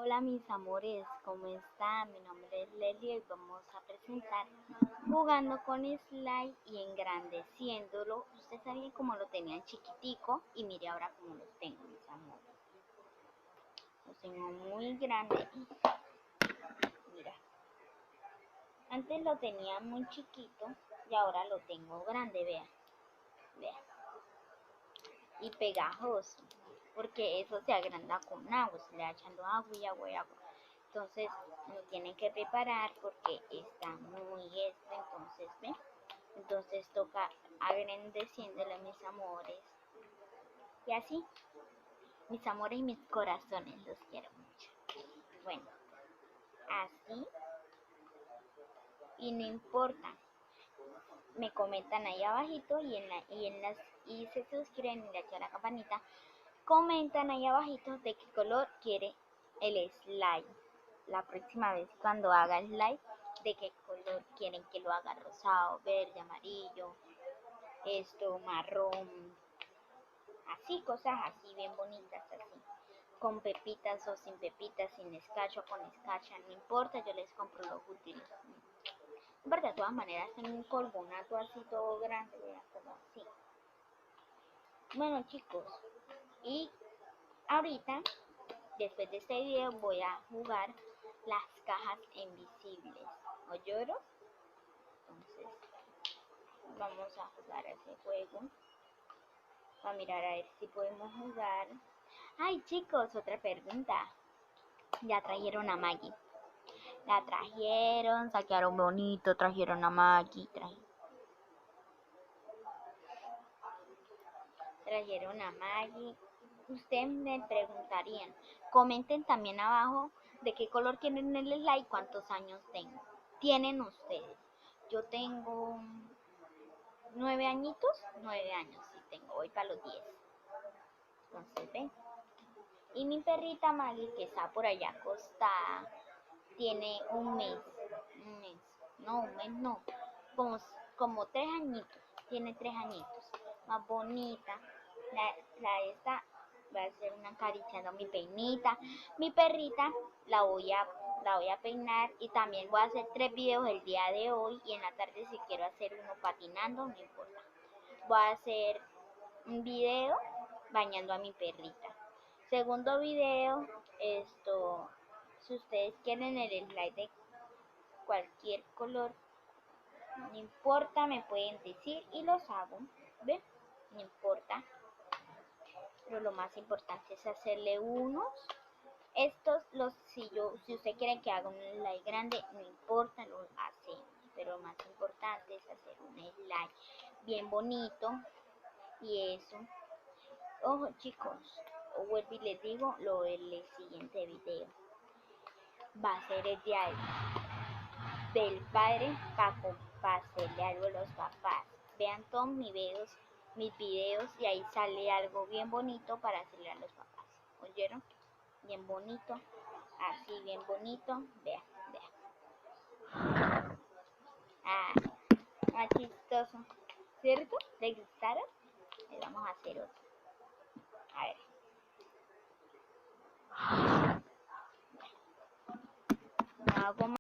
Hola mis amores, ¿cómo están? Mi nombre es Leslie y vamos a presentar jugando con slime y engrandeciéndolo. Ustedes sabían cómo lo tenían chiquitico y mire ahora cómo los tengo, mis amores. Los tengo muy grande. Mira, antes lo tenía muy chiquito y ahora lo tengo grande, vean, vean. Y pegajoso, porque eso se agranda con agua, se le va echando agua y agua y agua. Entonces lo tienen que preparar porque está muy entonces ven, entonces toca agrandeciéndole, mis amores, y así, mis amores y mis corazones, los quiero mucho. Bueno, así, y no importa, me comentan ahí abajito y se suscriben y le echan la campanita. Comentan ahí abajito de qué color quiere el slime. La próxima vez cuando haga el slime, de qué color quieren que lo haga: rosado, verde, amarillo, marrón, así, cosas así bien bonitas, así, con pepitas o sin pepitas, sin escarcha o con escarcha, no importa, yo les compro los útiles. De todas maneras tengo un carbonato así todo grande, como así. Bueno chicos, y ahorita, después de este video, voy a jugar las cajas invisibles. ¿O lloro? Entonces, vamos a jugar ese juego. Vamos a mirar a ver si podemos jugar. Ay chicos, otra pregunta. Ya trajeron a Maggie. La trajeron, saquearon bonito, trajeron a Maggie. Trajeron a Maggie. Ustedes me preguntarían, comenten también abajo de qué color quieren el slime, cuántos años tienen ustedes. Yo tengo 9 añitos, 9 años, sí tengo, voy para los 10. Entonces ven. Y mi perrita Maggie, que está por allá acostada, tiene un mes, como 3 añitos, tiene 3 añitos, más bonita. Esta va a hacer una acariciando mi peinita. Mi perrita la voy a peinar y también voy a hacer 3 videos el día de hoy y en la tarde si quiero hacer uno patinando, no importa. Voy a hacer un video bañando a mi perrita. Segundo video, si ustedes quieren el slide de cualquier color, no importa, me pueden decir y los hago, ¿ven? No importa. Pero lo más importante es hacerle unos. Si usted quiere que haga un slide grande, no importa, lo hacemos. Pero lo más importante es hacer un slide bien bonito. Y eso. Ojo chicos, vuelvo y les digo, lo del siguiente video va a ser el día del padre para hacerle algo a los papás. Vean todos mis videos y ahí sale algo bien bonito para hacerle a los papás. ¿Oyeron? Bien bonito, así bien bonito. Vean, vean. Más chistoso, ¿cierto? ¿Les gustaron? Le vamos a hacer otro. A ver. Hago